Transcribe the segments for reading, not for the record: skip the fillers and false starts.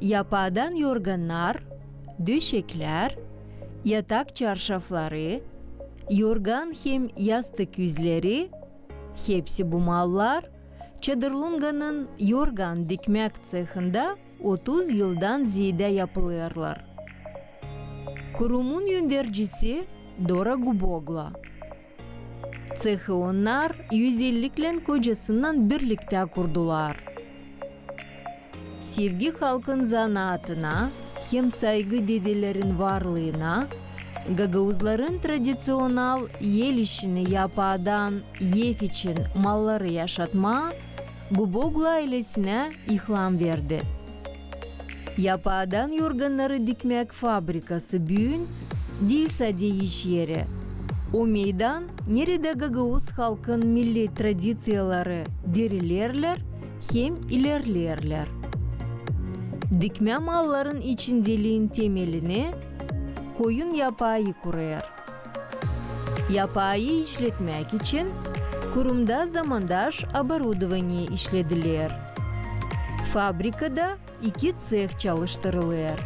yapadan yorganlar, döşekler, yatak çarşafları, yorgan hem yastık yüzleri, hepsi bu mallar Çadırlunga'nın yorgan dikmek cehinde 30 yıldan ziyade yapılıyorlar. Kurumun yöndericisi Dora Gubogla. Cehi onlar 150'len kocasından birlikte kurdular. Sevgi halkın zanaatına, hem saygı dedelerin varlığına, Gagavuzların tradisyonal el işini yapadan yef için malları yaşatma, Gubogla ailesine ihlam verdi. Yapadan yorganları dikmek fabrikası büyün, değilse iş yeri. O meydan nerede Gagavuz halkın milli tradisiyaları derilerler hem ilerlerler. Dikme malların içindeliğin temelini koyun yapağı kurar. Yapağı işletmek için kurumda zamandaş оборудование işlediler. Fabrikada 2 ceh çalıştırılır.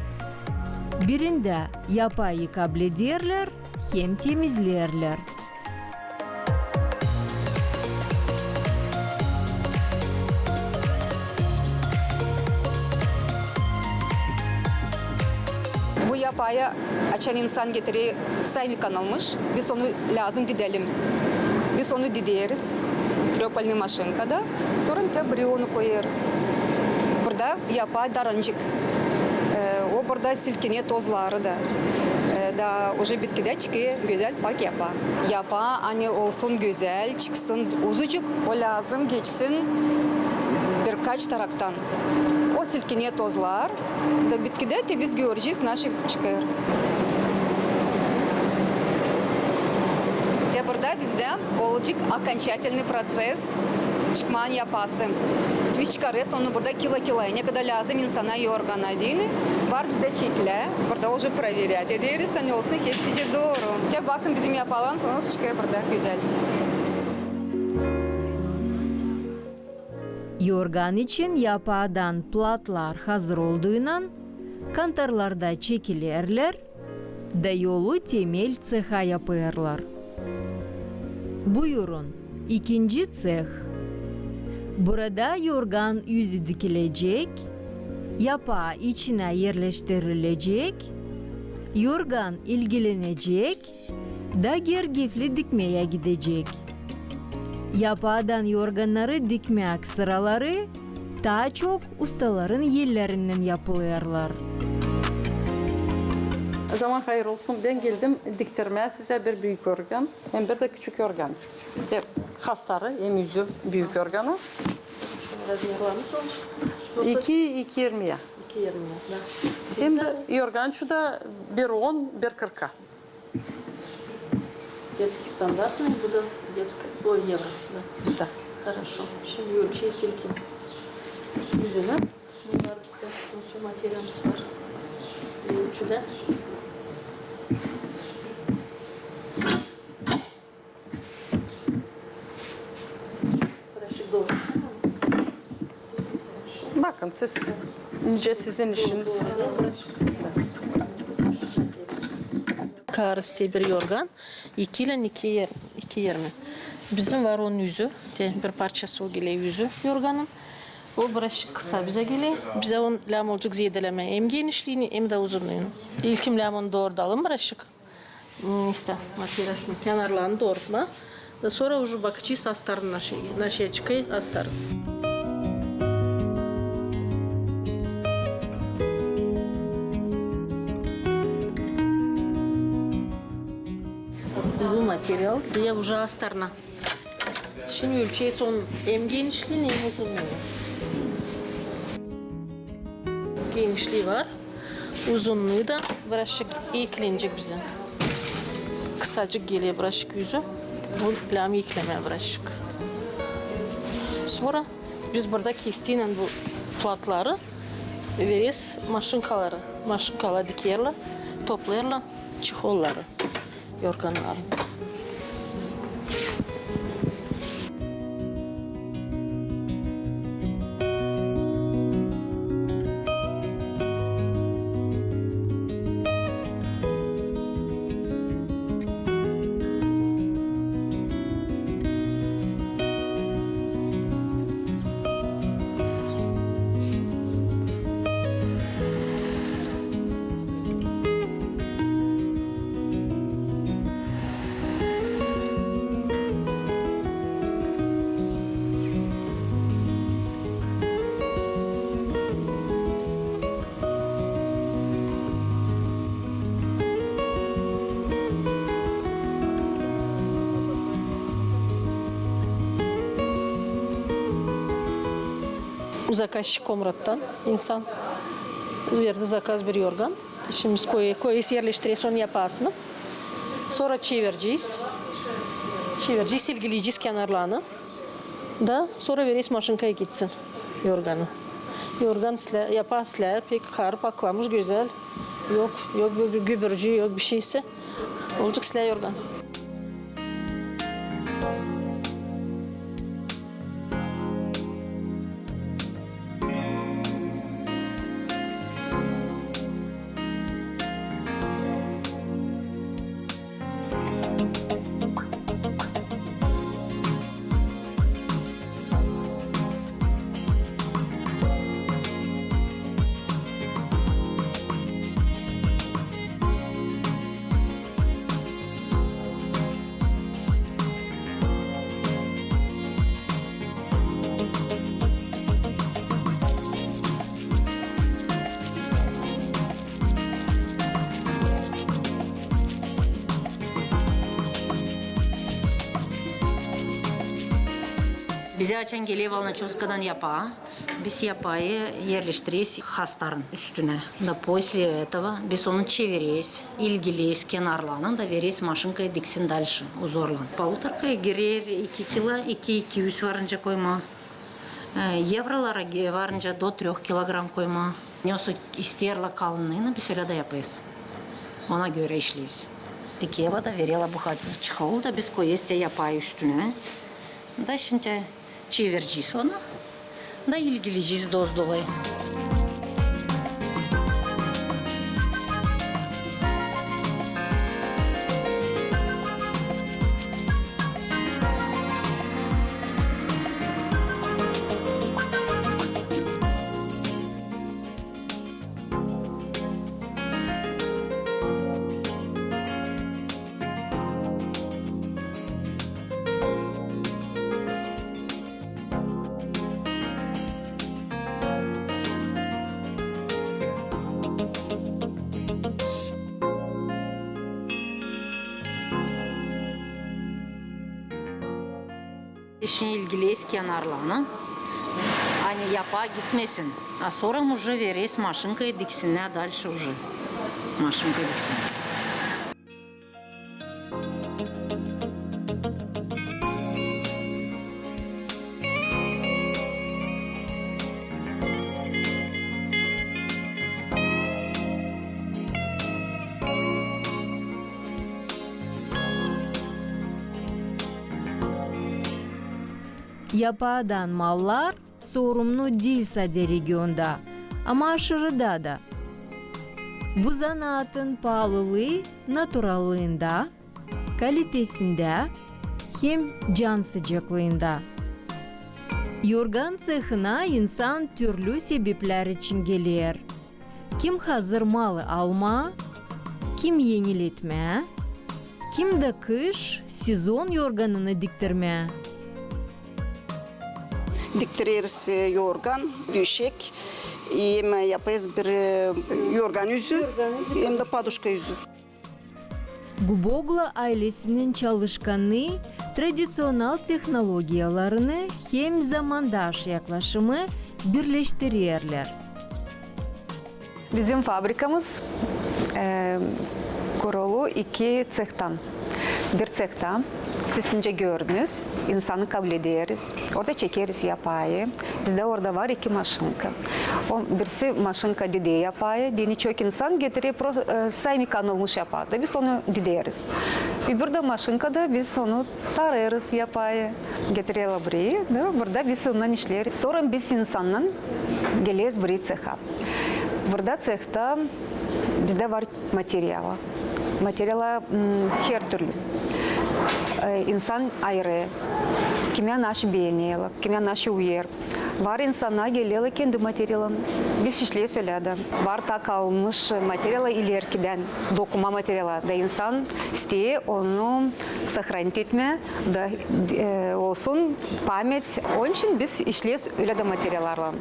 Birinde yapağı kablederler hem temizlerler. Bu yapağı açan insan getiri saymi kanalmış. Biz onu lazım didelim. Biz onu dideriz. Tröpalni maşinkada. Sonra bir onu koyarız. Burada yapağı darıncık. O burada silkine tozları da. Da уже bitkide çıkıyor güzel pak yapağı. Yapağı hani olsun güzel, çıksın uzucuk. O lazım geçsin birkaç taraktan. O silkine tozlar da bitkide de biz göreceğiz nasıl çıkıyor. Burada bizde olacak окончательный процесс çıkman yapası. Biz çıkarız onu burada kilo ne kadar lazım insana yorgana değil. Var bizde çekle. Burada уже проверять ederiz. Hani olsun hepsi doğru. Ya bakın bizim yapılan sonuç çıkıyor burada güzel. Yorgan için yapağdan platlar hazır olduğundan kantarlarda çekilirler da yolu temel ceha yaparlar. Buyurun, ikinci ceh. Burada yorgan yüzü dikilecek, yapağı içine yerleştirilecek, yorgan ilgilenecek da gergifli dikmeye gidecek. Yapağdan yorganları dikmek sıraları daha çok ustaların yerlerinden yapılırlar. Zaman hayır olsun. Ben geldim diktirmeye size bir büyük organ, hem bir de küçük organ. Hem hasları hem yüzü büyük organı. 2.20'ye. Hem de yorgan şu da 1.10, 1.40'a. Детский стандарт, ну, буду детский, ой, евро, да. Да. Хорошо. Şimdi ölçüye silkin. Yüzüne. Bunlar bizde şu materyalimiz var. Ölçüde. Burası doğru. Bakın siz, nice sizin işiniz. Karıs diye bir yorgan. 2 ile 2.20. Bizim var onun yüzü. Bir parçası o geliyor yüzü yorganın. O biraz kısa bize geliyor. Bize on lam olacak ziyedeleme. Hem genişliğini hem de uzunluğunu. İlkim lamını doğrudalım birazcık. İşte materyalini kenarlarını doğrultma. Da sonra уже bakacağız astarın nasıl çıkıyor astarın. Bu materyal diye уже astarına. Şimdi ölçeğiz onun hem genişliğini hem uzunluğunu. Genişliği var. Uzunluğu da birazcık eklenecek bize. Kısacık geliyor birazcık yüzü. Bu lamı eklemeye birazcık. Sonra biz burada kestiğiyle bu platları veririz maşınkaları. Maşınkalar dikerler, toplarlar çikolları, yorganları. Заказчик Комраттан insan verdi zakaz bir yorgan. Şimdi biz koyuyoruz, yerleştiriyoruz, onu yapasını. Sonra çevireceğiz. Silgileyeceğiz kenarlarını. Sonra veririz maşinkaya gitsin yorganı. Yorgan yapasılar, pek karı paklamış, güzel. Yok bir gübürcü, yok bir şeyse. Olacak silah yorgan. Bize açan geliyor Volnochoska'dan yapağı. Biz yapağı yerleştiriyoruz hastarın üstüne. После этого biz onu çeviriyoruz, ilgiliyiz kenarlarını da veriyoruz maşinkaya diksin dальше uzorla. Полуторка girer 2 kilo, 200 varınca koyma. Evrolara varınca do 3 kilogram koyma. Nyosu isterla kalınlığını biz öyle de yapıyoruz. Ona göre işliyiz. Dikeyla da veriyorlar bu hadis çıkıyor da biz koyuyoruz yapağı üstüne. Da şimdi çevireceğiz onu. Da ilgileyeceğiz doz dolayı. İşin ilgiliyiz kenarlarına. Hani yapağa gitmesin. Sonra уже veririz maşinkaya diksinler dальше уже. Maşinkaya diksin. Yapağdan mallar sorumlu değil sadece regionda ama aşırıda da. Bu zanaatın pahalılığı naturallığında, kalitesinde hem can sıcaklığında. Yorgan cehine insan türlü sebepler için gelir. Kim hazır malı alma, kim yeniletme, kim de kış sezon yorganını diktirme. Diktiririz yorgan, döşek, hem yaparız bir yorgan yüzü, hem de paduşka yüzü. Gubogla ailesinin çalışkanı, tradisyonel teknolojiyalarını hem zamandaş yaklaşımı birleştirirler. Bizim fabrikamız kurulu 2 cehtan. Bir cehta siz önce gördünüz, insanı kabul ederiz. Orada çekeriz yapağı. Bizde orada var 2 maşinka. Birisi maşinka dide yapağı. Dini çok insan getirip sami kanılmış yapağı. Biz onu dideriz. Bir de maşinkada biz onu tararız yapağı. Getiriyorlar buraya. Burada biz ondan işleriz. Sonra biz insandan geliriz buraya ceha. Burada cehta bizde var materyala. Materyala her türlü. İnsan ayrı. Kime naşı beğeniyor, kime naşı uyar. Var insana geliyor kendi materyalını. Biz işleyi söyledim. Var tak almış materyala ilerikiden, dokuma materyala. Da insan isteği onu sahranit etme, da olsun pamet. Onun için biz işleyiz öyle de materyallarla.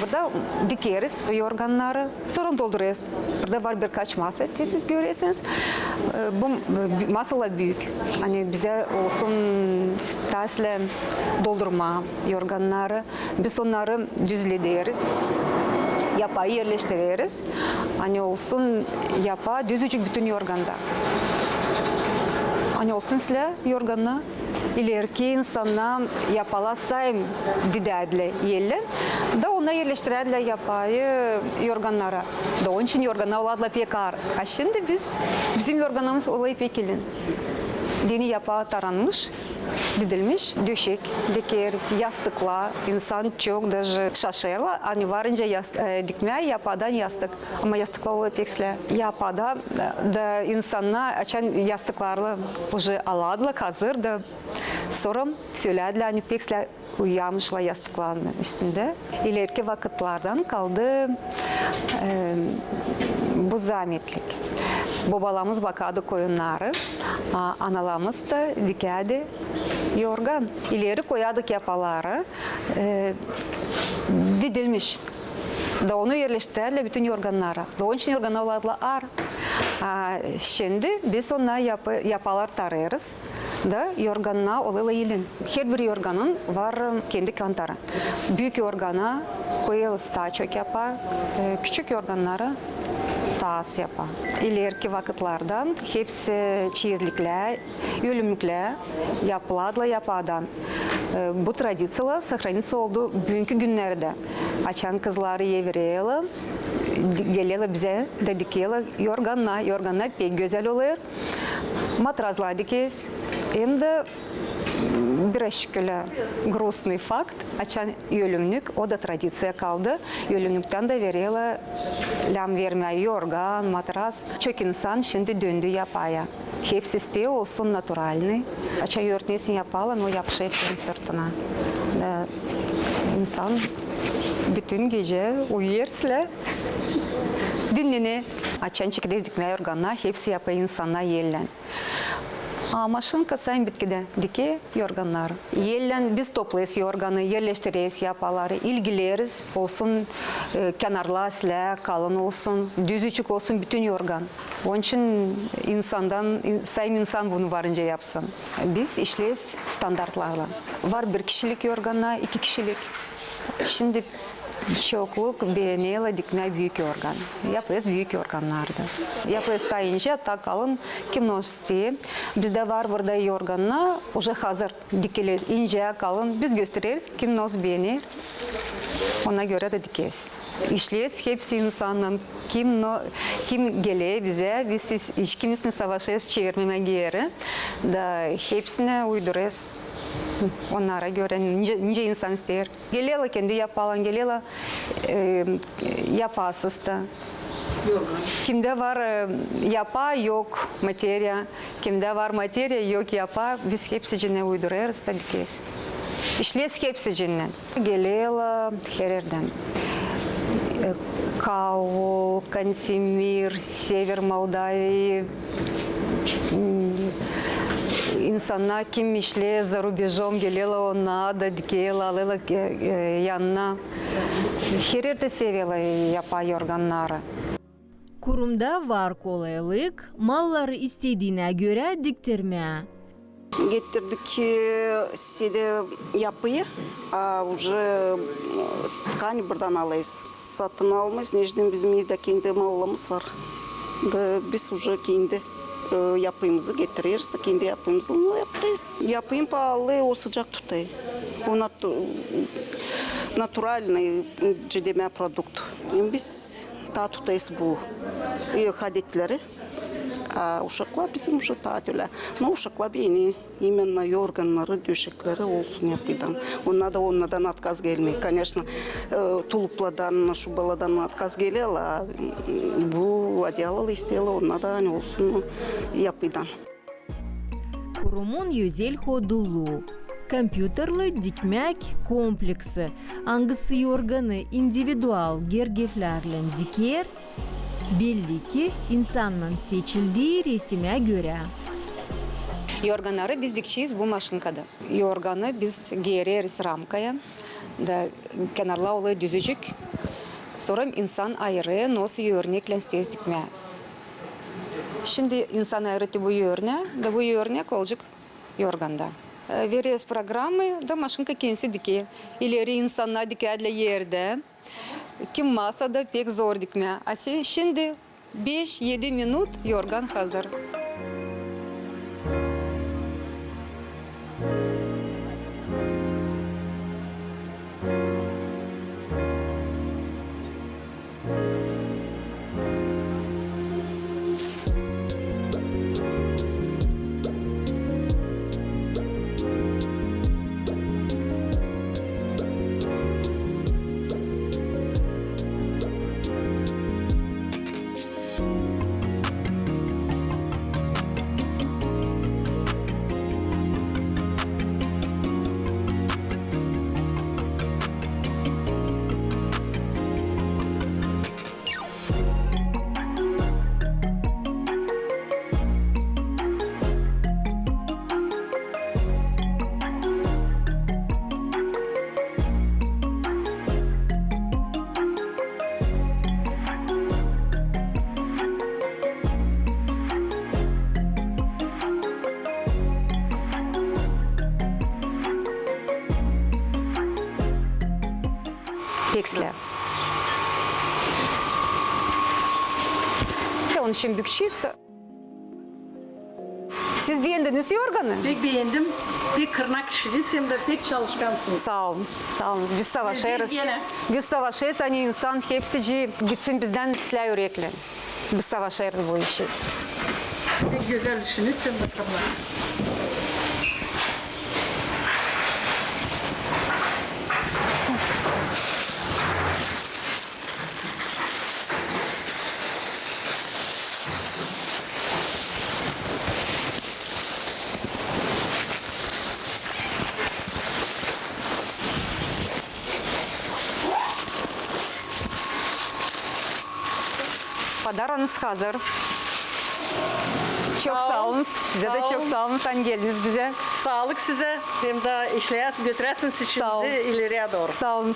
Burada dikeriz yorganları, sonra doldururuz. Burada var birkaç masa, siz görüyorsunuz. Bu masalar büyük. Hani bize olsun tasla doldurma yorganları. Biz onları düzlediyoruz. Yapağı yerleştiririz. Hani olsun yapağı düzücük bütün yorganda. Hani olsun size yorganı. İleriki insana yapala sayım didadle yellen. Da ona yerleştirirler yapağı yorganlara. Da onun için yorganlar oladla pek ağır. Şimdi bizim yorganımız olayı pekilin. Dini yapağı taranmış, didilmiş, döşek, dikeriz, yastıkla. İnsan çok даже şaşırır. Hani varınca dikmeye yapağdan yastık. Ama yastıkla olayı pekse. Yapağda da insanlar açan yastıklarla уже aladılar hazır da sonra söylediler hani pekse uyuyamışlar yastıkların üstünde. İleriki vakitlerden kaldı bu zahmetlik. Babalarımız bakardı koyunları, analarımız da dikerdi yorgan. İleri koyardık yapaları, didilmiş. Da onu yerleştirirler bütün yorganlara. Da onun için yorganlar olarlar ağır. Şimdi biz ona yapalar tararız. Da yorganına olayla ilin. Her bir yorganın var kendi kantarı. Büyük yorgana koyarız daha çok yapar, küçük yorganlara tas yapar. İleriki vakitlerden hepsi çizlikler, ölümlükler yapılarla yapadan. Bu tradisiyalar sahranisi oldu bugünkü günlerde. Açan kızları yevreyle geliyorlar bize de dikiyorlar yorganlar pek güzel oluyor. Matraslar dikeriz. Hem de bir şekilde грустный fakt. Açan ölümlük, o da tradisiya kaldı. Ölümlükten de veriyorlar lam vermeyi, yorgan, matras. Çok insan şimdi döndü yapaya. Hepsi istiyor olsun naturalni. Açan örtmesin yapalım, o yapışıyor sırtına. İnsan bütün gece uyuyorsa dinlene. Açan çekide dikmeyi yorganlar, hepsi yapıyor insanlar yellen. Maşınka sayın bitkide dike yorganlar. Yellen biz toplayız yorganı, yerleştiririz yapaları, ilgileriz olsun, kenarlar silah, kalın olsun, düzücük olsun bütün yorgan. Onun için sayın insan bunu varınca yapsın. Biz işleyiz standartlarla. Var bir kişilik yorganlar, 2 kişilik. Şimdi çokluk beğeniyle dikme büyük yorgan. Yapıyoruz büyük yorganlarda. Yapıyoruz da ince, ta kalın kimnosti. Bizde var burada yorganlar, уже hazır dikilir. İnce, kalın. Biz gösteririz, kimnos beğenir. Ona göre de dikeriz. İşleyiz hepsi insanın. Kim geliyor bize, biz işkimizle savaşıyoruz, çevirmeme geri. Da hepsine uyduruyoruz. Onlara göre nice insan ister. Geliyorlar kendi yapalım, geliyorlar yapasız da. Kimde var yapa yok materia, kimde var materia yok yapa, biz hepsine uyduruyoruz da dikeriz. İşleyiz hepsine. Geliyorlar her yerden. Kaul, Kantemir, Sever Moldavya, İnsanlar kim işle za rubежом geliyorlar ona da dikiyorlar, alıyorlar yanına. Her yerde seviyorlar yapa yorganları. Kurumda var kolaylık, malları istediğine göre diktirme. Getirdik sede yapıyı, уже tkani buradan alıyoruz. Satın almayız, necden bizim evde kendi malımız var. Biz уже kendi yapımızı getiriyoruz da kendi yapımızla yapıyoruz. Yapım pahalı, o sıcak tutuyor. O naturalный cideme produkt. Biz daha tutuyoruz bu adetleri. Uşaklar bizim уже tatile. Но uşaklar beni именно yorganları, döşekleri olsun yapıdan. Onlardan atkaz gelmiyor. Конечно, tuluplardan, şubalardan atkaz geliyorlar. Bu adyalı istiyorlar, onlardan olsun yapıdan. Kurumun özel hodulu. Kompüterli dikmek kompleksi. Hangisi yorganı individual gergeflerle diker, belli ki insanın seçildiği resime göre. Yorganları biz dikçiyiz bu maşinkada. Yorganı biz gereriz raмкaya. Da kenarla oluyor düzücük. Sonra insan ayrı nasıl örnekle tez dikme. Şimdi insan ayrıtı bu örnek, da bu örnek olacak yorganda. Veririz programı da maşinka kendisi dike. İleri insanlar dikerle yerde. Kim masada pek zor dikme. Şimdi 5-7 minut yorgan hazır. Peksler. Onun için bükçüyüz de. Siz beğendiniz yorganı? Pek beğendim. Pek kırnak işiniz hem de pek çalışkansınız. Sağ olun, sağ olun. Biz savaşırız. Gene. Biz savaşırız, hani insan hepsi gitsin bizden silah yürekli. Biz savaşırız bu işi. Pek güzel işiniz hem de kırnak. Padaranız hazır. Çok sağ olun. Size de çok sağ olun. Sen geldiniz bize. Sağlık size hem de işleyersin, götürersiniz Sağ ol. işinizi ileriye doğru. Sağ olun.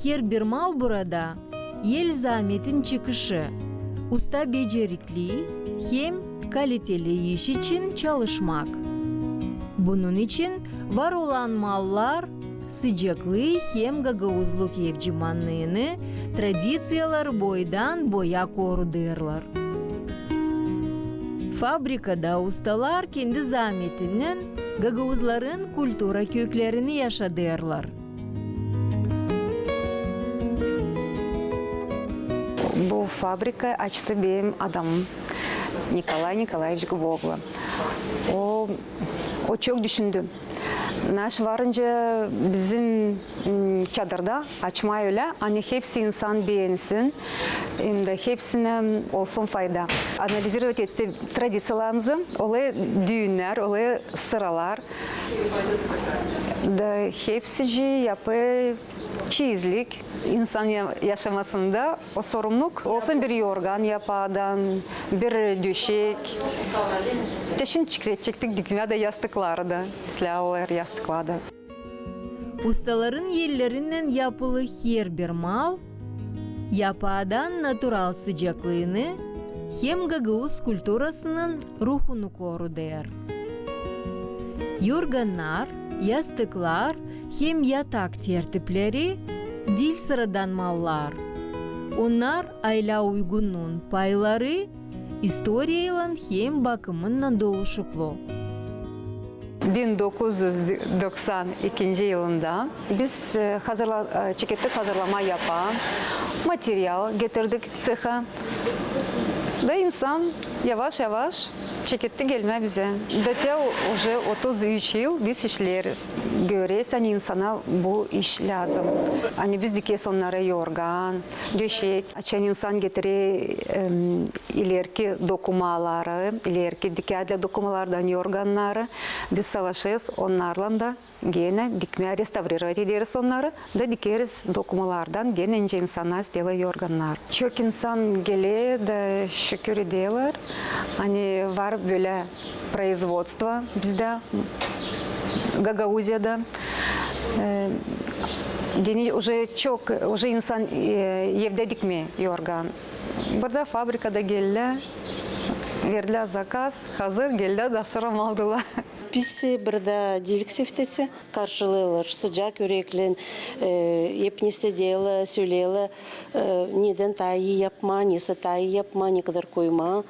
Her bir mal burada el zahmetin çıkışı. Usta becerikli hem kaliteli iş için çalışmak. Bunun için var olan mallar sıcaklığı hem gagavuzluk evcimanlığını tradisiyalar boydan boya koruyorlar. Fabrikada ustalar kendi zahmetinden gagavuzların kultura köklerini yaşadırlar. Bu fabrika açtı benim adamım. Nikolay Nikolaevich Gvogla. O çok düşündü. Naş varınca bizim çadırda açma öyle. Hani hepsi insan beğensin. Hem de hepsine olsun fayda. Analizировать etti tradisiyalarımızı. Olay düğünler, olay sıralar. Da hepsi yapı çizlik. İnsan yaşamasında o sorumluluk olsun bir yorgan yapadan, bir döşek. Teşin çektik dikme de yastıklarda, silahlar yastıklarda. Ustaların yerlerinden yapılı her bir mal, yapadan natural sıcaklığını hem Gagavuz kulturasının ruhunu koruyor. Yorganlar, yastıklar hem yatak tertipleri dil sıradan mallar. Onlar ayla uygunluğun payları, historiyayla hem bakımından doluşuklu. 1992 yılında biz çekettik hazırlama yapan materyal getirdik ceha. Da insan yavaş yavaş çeketti gelme bize. Daha уже 33 yıl biz işleriz. Görüyoruz hani insana bu iş lazım. Hani biz dikes onlara yorgan, döşek, açan insan getirir ileriki dokumaları, ileriki dikerli dokumalardan yorganları. Biz savaşırız onlarla da gene dikmeye restaurirovat ederiz onları da dikeriz dokumalardan gene ince insana stela yorganlar. Çok insan gelir de şükür ediyorlar. Hani var böyle производство bizde Гагаузияда. Уже insan evde dikme yorgan. Burada fabrikada geldi. Verdiler zakaz. Hazır geldi dasıram aldılar. Biz burada dilik seftesi karşılıyorlar. Sıcak yüreklen hep ne istediğiyle söylüyorlar. Neden tayı yapma, neyse tayı yapma, ne kadar koyma,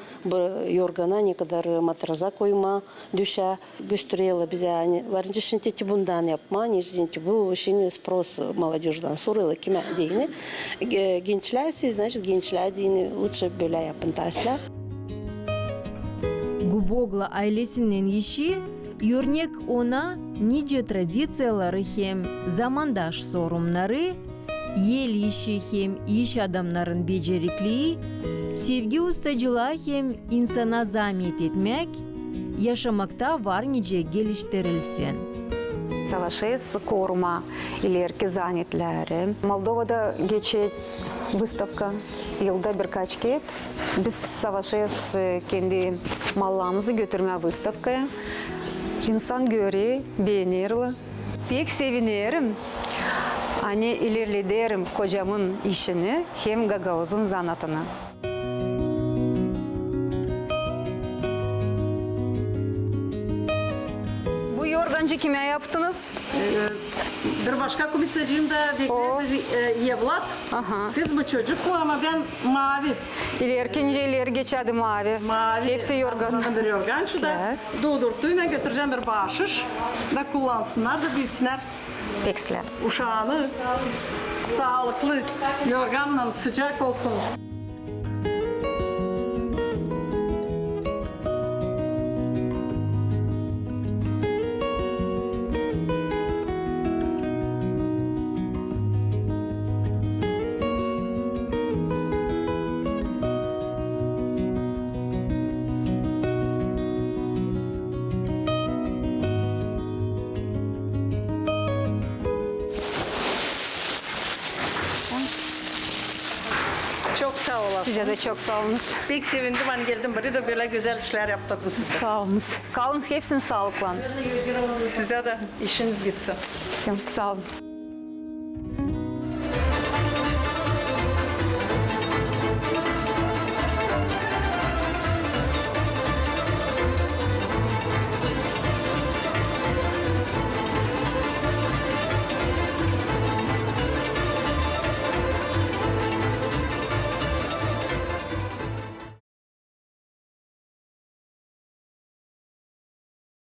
yorgana ne kadar matraza koyma, düşe gösteriyorlar bize. Yani varınca şimdi bundan yapma, ne şimdi bu şimdi spros молодежьdan soruyorlar kime diyeni. Gençler siz, gençler diyeni lütfen böyle yapın tasla. Gubogla ailesinden işi örnek ona nice tradisiyaları hem zamandaş sorunları, el işi hem iş adamların becerikliği, sevgi ustacılığı hem insana zahmet etmek, yaşamakta var nice geliştirilsin. Savaşız koruma ileriki zanetleri. Moldova'da geçe выставка yılda birkaç kez. Biz savaşız kendi mallarımızı götürme выставkaya. İnsan görüyor, beğenir. Pek sevinirim. Hani ilerlerim kocamın işini hem Gagauz'un zanatını. Bu yorgancı kime yaptınız? Bir başka kubitsacığım da Yevlat. Aha. Kız bu çocuk bu ama ben mavi. İleri geçedi mavi. Mavi. Hepsi yorgan. Aslında bir yorgan. Şu da doğdurttuğuyla götüreceğim bir bahşiş. Da kullansınlar da büyütsünler. Teksler. Uşağını sağlıklı yorganla sıcak olsun. Çok sağ olasın. Size de çok sağ olun. Pek sevindim hani geldim buraya da böyle güzel işler yaptırdım size. Sağ olun. Kalın hepsini sağlıkla. Size de işiniz gitsin. Sağ olun.